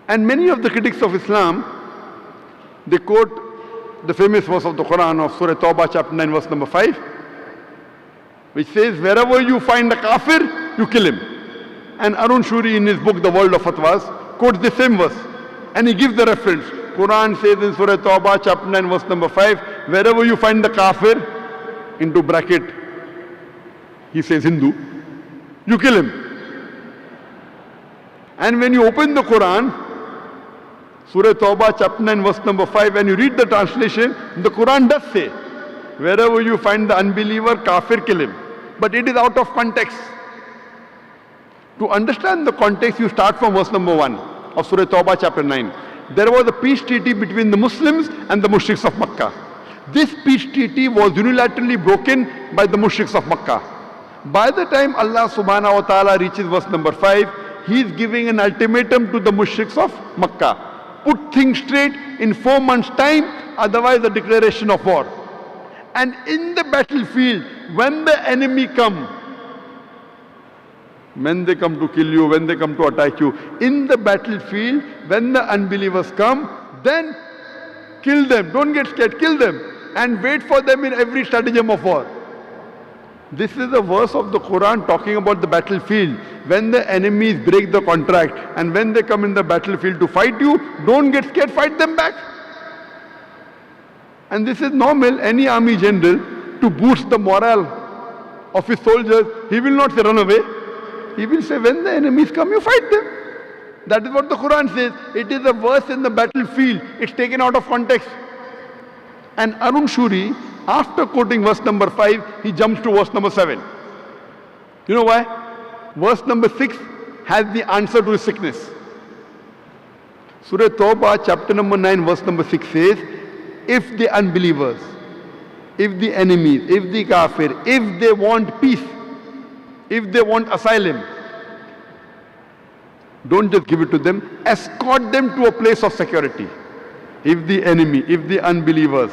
And many of the critics of Islam, they quote the famous verse of the Quran of Surah Tawbah chapter 9 verse number 5, which says, wherever you find a kafir, you kill him. And Arun Shuri in his book The World of Fatwas quotes the same verse, and he gives the reference. Quran says in Surah Tawbah chapter 9 verse number 5, wherever you find the kafir, into bracket, he says Hindu, you kill him. And when you open the Quran, Surah Tawbah chapter 9 verse number 5, and you read the translation, the Quran does say, wherever you find the unbeliever, kafir, kill him. But it is out of context. To understand the context, you start from verse number 1 of Surah Tawbah chapter 9. There was a peace treaty between the Muslims and the mushriks of Makkah. This peace treaty was unilaterally broken by the mushriks of Makkah. By the time Allah subhanahu wa ta'ala reaches verse number 5, he is giving an ultimatum to the mushriks of Makkah. Put things straight in 4 months' time, otherwise a declaration of war. And in the battlefield, when the enemy come, when they come to kill you, when they come to attack you, in the battlefield, when the unbelievers come, then kill them. Don't get scared, kill them. And wait for them in every stratagem of war. This is a verse of the Quran talking about the battlefield. When the enemies break the contract and when they come in the battlefield to fight you, don't get scared, fight them back. And this is normal. Any army general, to boost the morale of his soldiers, he will not say run away. He will say when the enemies come, you fight them. That is what the Quran says. It is a verse in the battlefield. It's taken out of context. And Arun Shuri, after quoting verse number 5, he jumps to verse number 7. You know why? Verse number 6 has the answer to his sickness. Surah Tawbah chapter number 9 verse number 6 says, if the unbelievers, if the enemies, if the kafir, if they want peace, if they want asylum, don't just give it to them, escort them to a place of security. If the enemy, if the unbelievers,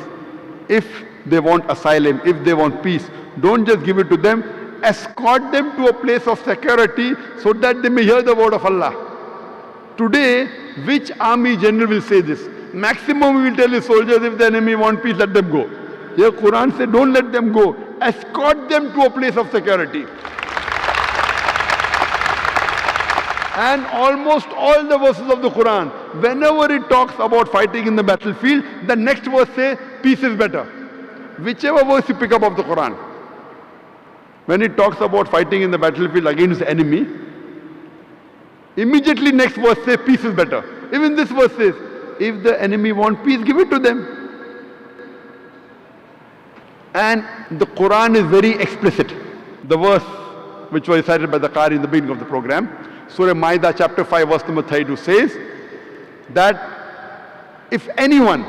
if they want asylum, if they want peace, don't just give it to them, escort them to a place of security so that they may hear the word of Allah. Today, which army general will say this? Maximum we will tell his soldiers, if the enemy want peace, let them go. Here Quran said, don't let them go. Escort them to a place of security. And almost all the verses of the Quran, whenever it talks about fighting in the battlefield, the next verse says, peace is better. Whichever verse you pick up of the Quran, when it talks about fighting in the battlefield against the enemy, immediately next verse says, peace is better. Even this verse says, if the enemy want peace, give it to them. And the Quran is very explicit. The verse which was recited by the Qari in the beginning of the program, Surah Ma'idah chapter 5 verse number 32 says that if anyone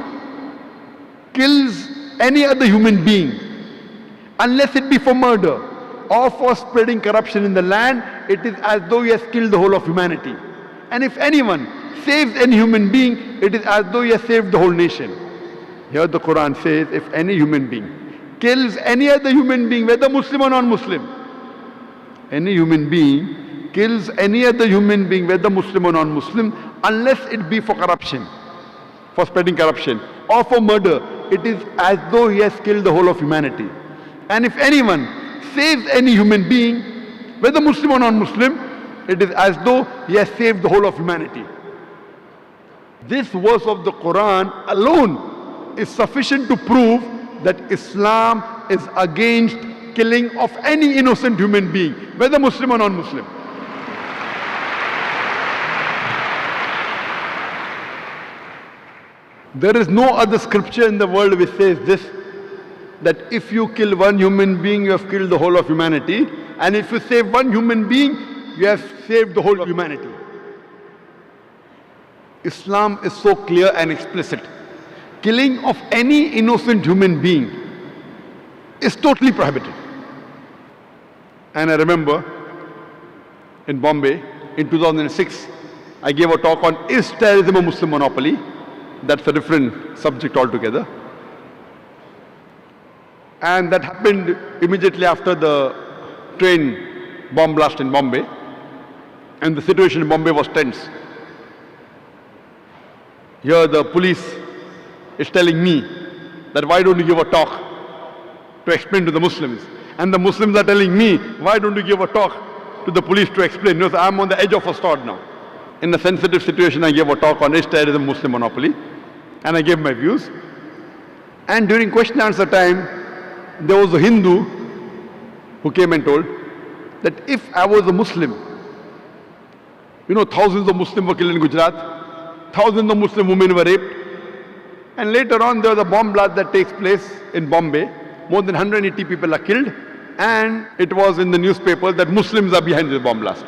kills any other human being, unless it be for murder or for spreading corruption in the land, it is as though he has killed the whole of humanity. And if anyone saves any human being, it is as though he has saved the whole nation. Here the Quran says, if any human being kills any other human being, whether Muslim or non-Muslim, any human being kills any other human being, whether Muslim or non-Muslim, unless it be for corruption, for spreading corruption, or for murder, it is as though he has killed the whole of humanity. And if anyone saves any human being, whether Muslim or non-Muslim, it is as though he has saved the whole of humanity. This verse of the Quran alone is sufficient to prove that Islam is against killing of any innocent human being, whether Muslim or non-Muslim. There is no other scripture in the world which says this, that if you kill one human being, you have killed the whole of humanity, and if you save one human being, you have saved the whole of humanity. Islam is so clear and explicit. Killing of any innocent human being is totally prohibited. And I remember in Bombay in 2006, I gave a talk on, is terrorism a Muslim monopoly? That's a different subject altogether. And that happened immediately after the train bomb blast in Bombay. And the situation in Bombay was tense. Here the police is telling me that why don't you give a talk to explain to the Muslims? And the Muslims are telling me, why don't you give a talk to the police to explain? You know, so I'm on the edge of a sword now. In a sensitive situation, I gave a talk on is terrorism Muslim monopoly, and I gave my views. And during question and answer time, there was a Hindu who came and told that if I was a Muslim, you know, thousands of Muslims were killed in Gujarat, thousands of Muslim women were raped, and later on there was a bomb blast that takes place in Bombay. More than 180 people are killed, and it was in the newspaper that Muslims are behind this bomb blast.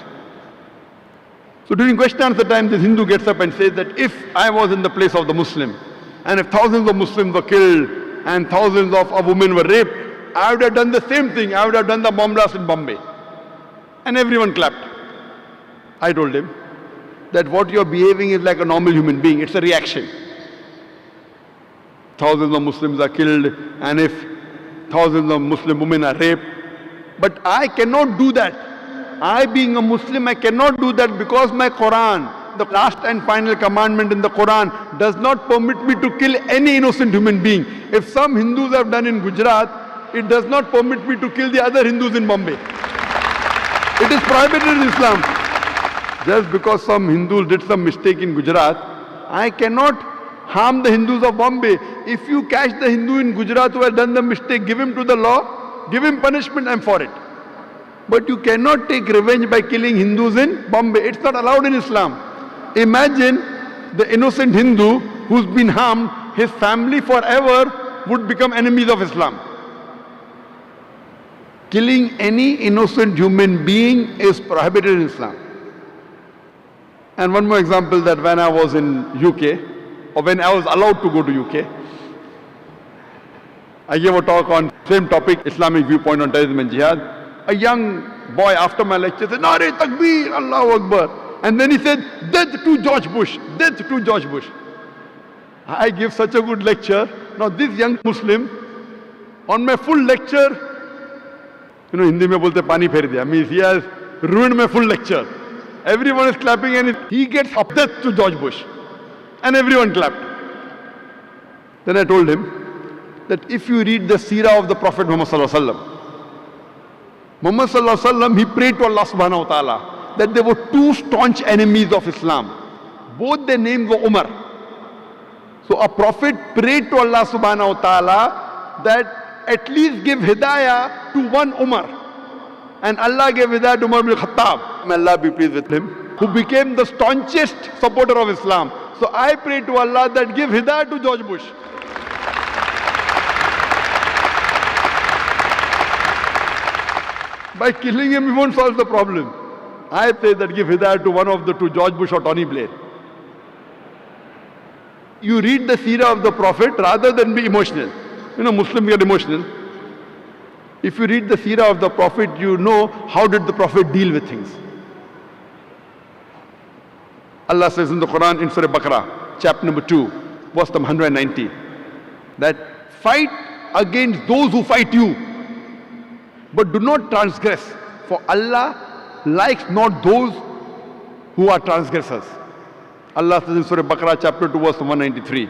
So during question and answer time, this Hindu gets up and says that if I was in the place of the Muslim, and if thousands of Muslims were killed and thousands of women were raped, I would have done the same thing. I would have done the bomb blast in Bombay. And everyone clapped. I told him that what you're behaving is like a normal human being. It's a reaction. Thousands of Muslims are killed, and if thousands of Muslim women are raped. But I cannot do that. I, being a Muslim, I cannot do that because my Quran, the last and final commandment in the Quran, does not permit me to kill any innocent human being. If some Hindus have done in Gujarat, it does not permit me to kill the other Hindus in Bombay. It is prohibited in Islam. Just because some Hindus did some mistake in Gujarat, I cannot harm the Hindus of Bombay. If you catch the Hindu in Gujarat who has done the mistake, give him to the law, give him punishment, I'm for it. But you cannot take revenge by killing Hindus in Bombay. It's not allowed in Islam. Imagine the innocent Hindu who's been harmed, his family forever would become enemies of Islam. Killing any innocent human being is prohibited in Islam. And one more example, that when I was in UK, or when I was allowed to go to UK, I gave a talk on same topic, Islamic viewpoint on terrorism and jihad. A young boy after my lecture said, Nare Takbir, Allahu Akbar. And then he said, death to George Bush, death to George Bush. I give such a good lecture. Now this young Muslim, on my full lecture, you know, Hindi mein bolte pani pher diya. Means he has ruined my full lecture. Everyone is clapping and he gets up, death to George Bush. And everyone clapped. Then I told him that if you read the seerah of the Prophet Muhammad Sallallahu Alaihi Wasallam, Muhammad Sallallahu Alaihi Wasallam, he prayed to Allah Subhanahu Wa Ta'ala that there were two staunch enemies of Islam. Both their names were Umar. So a prophet prayed to Allah Subhanahu Wa Ta'ala that at least give hidayah to one Umar. And Allah gave hidayah to Umar bin Khattab. May Allah be pleased with him, who became the staunchest supporter of Islam. So I pray to Allah that give hidayah to George Bush. By killing him, we won't solve the problem. I say that give hidayah to one of the two, George Bush or Tony Blair. You read the seerah of the Prophet rather than be emotional. You know, Muslims get emotional. If you read the seerah of the Prophet, you know how did the Prophet deal with things. Allah says in the Quran, in Surah Baqarah, chapter number 2, verse number 190, that fight against those who fight you, but do not transgress, for Allah likes not those who are transgressors. Allah says in Surah Baqarah, chapter 2, verse 193,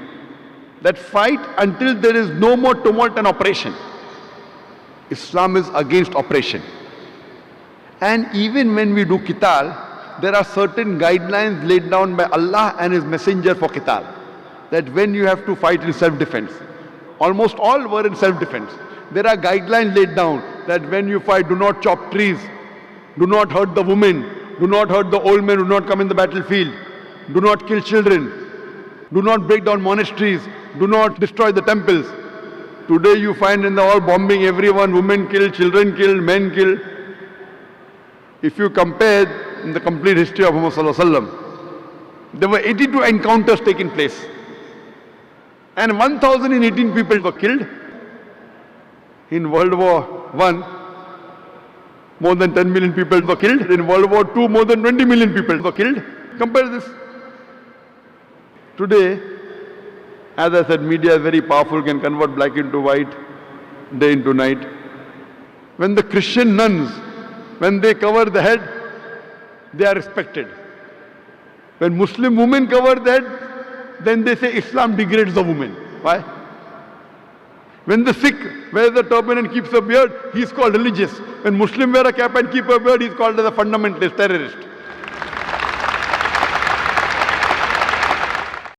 that fight until there is no more tumult and oppression. Islam is against oppression. And even when we do qital, there are certain guidelines laid down by Allah and His Messenger for qital. That when you have to fight in self-defense, almost all were in self-defense. There are guidelines laid down that when you fight, do not chop trees, do not hurt the women, do not hurt the old men, do not come in the battlefield, do not kill children, do not break down monasteries, do not destroy the temples. Today you find in the all bombing, everyone, women killed, children killed, men killed. If you compare in the complete history of Muhammad Sallallahu Alaihi Wasallam, there were 82 encounters taking place. And 1,018 people were killed. In World War I, more than 10 million people were killed. In World War II, more than 20 million people were killed. Compare this. Today, as I said, media is very powerful, can convert black into white, day into night. When the Christian nuns, when they cover the head, they are respected. When Muslim women cover the head, then they say Islam degrades the woman. Why? When the Sikh wears the turban and keeps a beard, he is called religious. When Muslim wear a cap and keep a beard, he is called as a fundamentalist, terrorist.